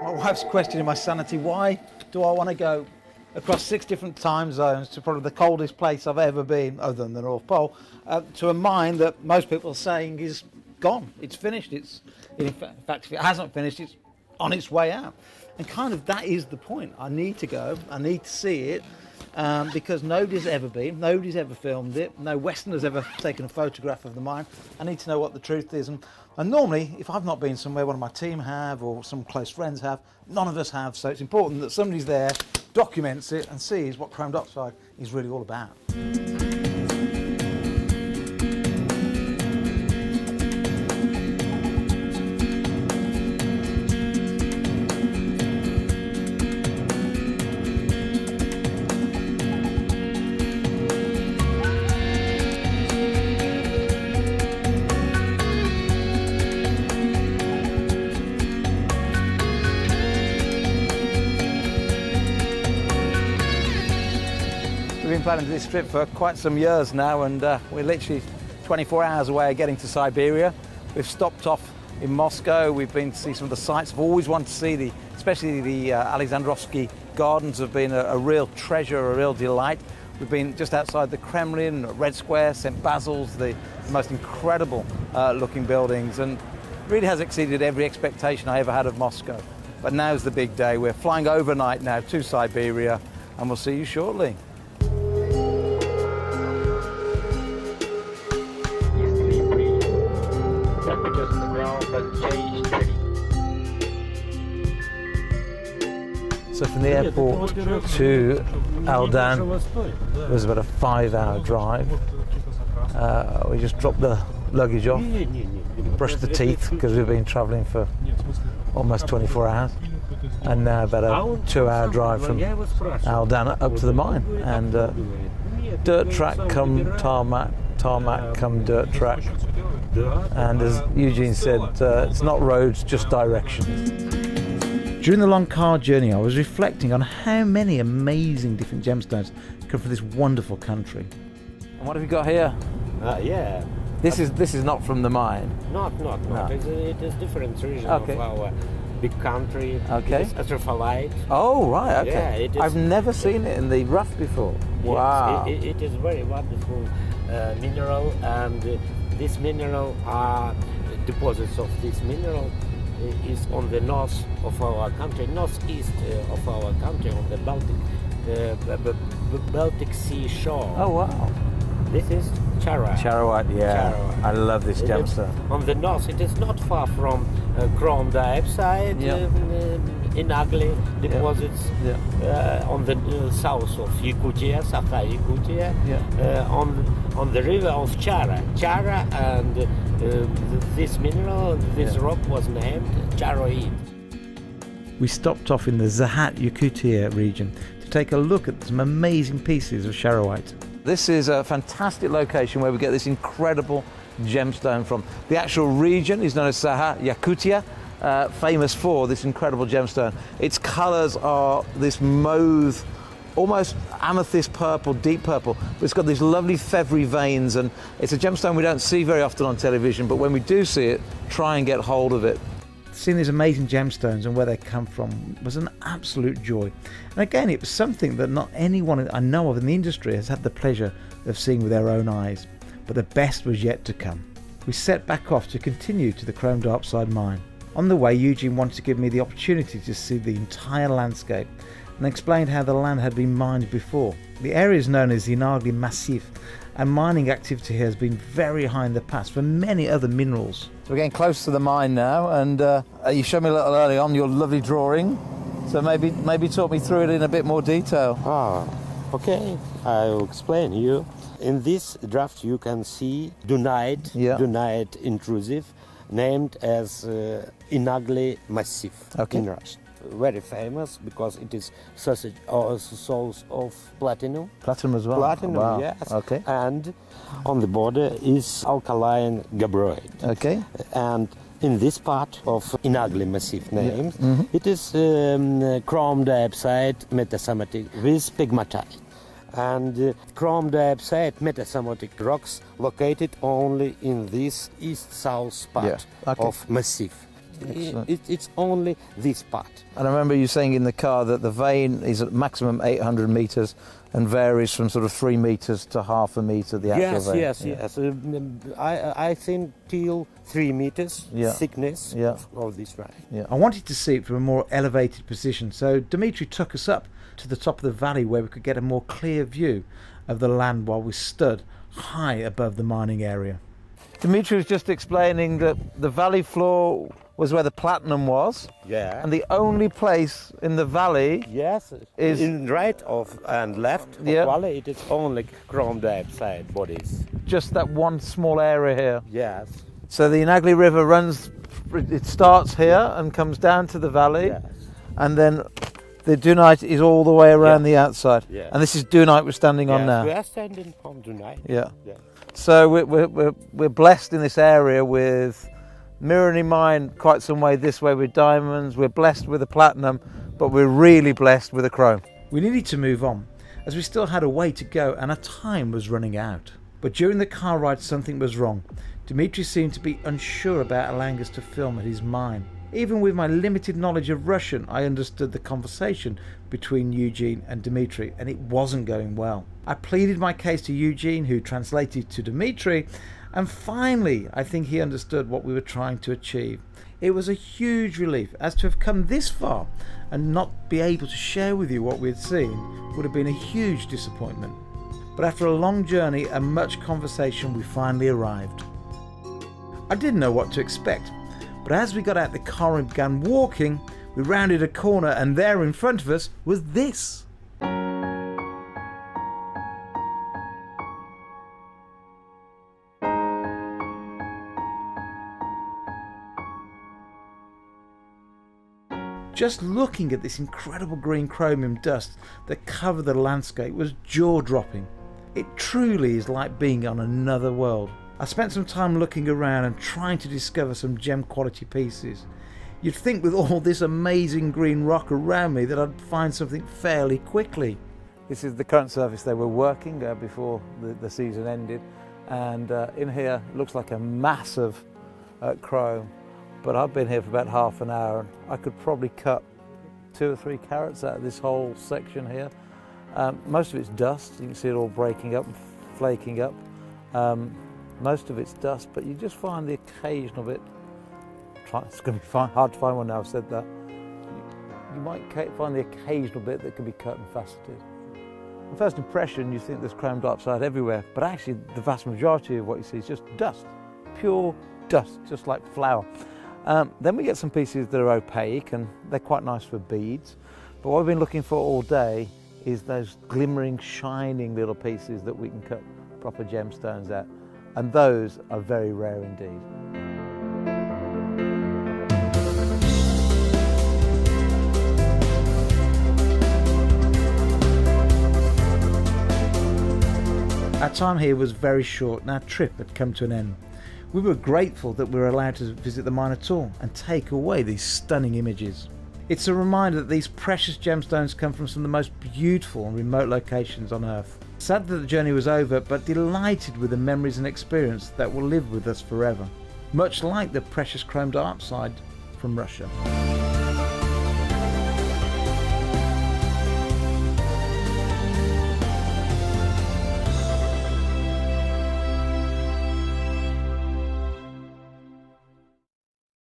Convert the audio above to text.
My wife's questioning my sanity. Why do I want to go across 6 different time zones to probably the coldest place I've ever been, other than the North Pole, to a mine that most people are saying is gone, it's finished, in fact, if it hasn't finished, it's on its way out. And kind of that is the point. I need to go, I need to see it, because nobody's ever been, nobody's ever filmed it, no Westerner's ever taken a photograph of the mine. I need to know what the truth is. And normally, if I've not been somewhere, one of my team have, or some close friends have, none of us have, so it's important that somebody's there, documents it, and sees what Cromediopside is really all about. We've been planning this trip for quite some years now, and we're literally 24 hours away of getting to Siberia. We've stopped off in Moscow. We've been to see some of the sites. I've always wanted to see especially the Alexandrovsky Gardens have been a real treasure, a real delight. We've been just outside the Kremlin, Red Square, St. Basil's, the most incredible looking buildings, and really has exceeded every expectation I ever had of Moscow. But now's the big day. We're flying overnight now to Siberia, and we'll see you shortly. So from the airport to Aldan was about a 5-hour drive. We just dropped the luggage off, brushed the teeth because we've been travelling for almost 24 hours, and now about a 2-hour drive from Aldan up to the mine. And dirt track come tarmac, tarmac come dirt track. And as Eugene said, it's not roads, just directions. During the long car journey, I was reflecting on how many amazing different gemstones come from this wonderful country. And what have you got here? Yeah. This is not from the mine. Not. No. It is different region Okay. of our big country. Okay. It is atrophalite. Oh, right, okay. Yeah, it is. I've never seen it in the rough before. Wow. Yes, it is very wonderful mineral, and this mineral deposits of this mineral is on the north of our country, northeast of our country, on the Baltic Sea shore. Oh, wow. This is charoite. Charoite, yeah. Charoite. I love this gemstone. On the north, it is not far from Cromediopside, Inagly deposits. Yeah. On the south of Yakutia, Yakutia, on the river of Chara, and this mineral, this rock was named charoite. We stopped off in the Zahat Yakutia region to take a look at some amazing pieces of charoite. This is a fantastic location where we get this incredible gemstone from. The actual region is known as Zahat Yakutia, famous for this incredible gemstone. Its colours are this mauve, almost amethyst purple, deep purple, but it's got these lovely feathery veins, and it's a gemstone we don't see very often on television, but when we do see it, try and get hold of it. Seeing these amazing gemstones and where they come from was an absolute joy. And again, it was something that not anyone I know of in the industry has had the pleasure of seeing with their own eyes. But the best was yet to come. We set back off to continue to the Cromediopside mine. On the way, Eugene wanted to give me the opportunity to see the entire landscape and explained how the land had been mined before. The area is known as the Inagly Massif, and mining activity here has been very high in the past for many other minerals. So we're getting close to the mine now, and you showed me a little early on your lovely drawing, so maybe talk me through it in a bit more detail. Okay, I'll explain you. In this draft you can see dunite intrusive, named as Inagly Massif in Russian. Very famous because it is source of platinum. Platinum as well? Platinum, wow. Yes. Okay. And on the border is alkaline gabbroid. Okay. And in this part of Inagly Massif names, it is Cromediopside metasomatic with pegmatite. And Cromediopside metasomatic rocks located only in this east-south part of Massif. It's only this part. And I remember you saying in the car that the vein is at maximum 800 meters and varies from sort of 3 meters to half a meter, the actual vein. Yes. I think till 3 meters thickness of this vein. Yeah. I wanted to see it from a more elevated position, so Dimitri took us up to the top of the valley where we could get a more clear view of the land while we stood high above the mining area. Dimitri was just explaining that the valley floor was where the platinum was. Yeah. And the only place in the valley is in right of and left of valley. It is only Cromediopside bodies. Just that one small area here. Yes. So the Inagly River runs. It starts here and comes down to the valley, and then the dunite is all the way around the outside. Yeah. And this is dunite we're standing on now. We are standing on dunite. Yeah. So we're blessed in this area with Mirror mined quite some way this way with diamonds. We're blessed with the platinum, but we're really blessed with the chrome. We needed to move on as we still had a way to go and our time was running out. But during the car ride something was wrong. Dimitri seemed to be unsure about allowing us to film at his mine. Even with my limited knowledge of Russian, I understood the conversation between Eugene and Dimitri, and it wasn't going well. I pleaded my case to Eugene, who translated to Dimitri, and finally I think he understood what we were trying to achieve. It was a huge relief, as to have come this far and not be able to share with you what we had seen would have been a huge disappointment. But after a long journey and much conversation, we finally arrived. I didn't know what to expect, but as we got out the car and began walking, we rounded a corner and there in front of us was this. Just looking at this incredible green chromium dust that covered the landscape was jaw-dropping. It truly is like being on another world. I spent some time looking around and trying to discover some gem quality pieces. You'd think with all this amazing green rock around me that I'd find something fairly quickly. This is the current surface they were working before the season ended, and in here it looks like a massive chrome, but I've been here for about half an hour and I could probably cut 2 or 3 carats out of this whole section here. Most of it's dust, you can see it all breaking up and flaking up. Most of it's dust, but you just find the occasional bit. It's going to be hard to find one now I've said that. You might find the occasional bit that can be cut and faceted. On first impression, you think there's chrome diopside everywhere, but actually the vast majority of what you see is just dust, pure dust, just like flour. Then we get some pieces that are opaque, and they're quite nice for beads. But what we've been looking for all day is those glimmering, shining little pieces that we can cut proper gemstones out. And those are very rare indeed. Our time here was very short and our trip had come to an end. We were grateful that we were allowed to visit the mine at all and take away these stunning images. It's a reminder that these precious gemstones come from some of the most beautiful and remote locations on Earth. Sad that the journey was over, but delighted with the memories and experience that will live with us forever. Much like the precious chrome diopside from Russia.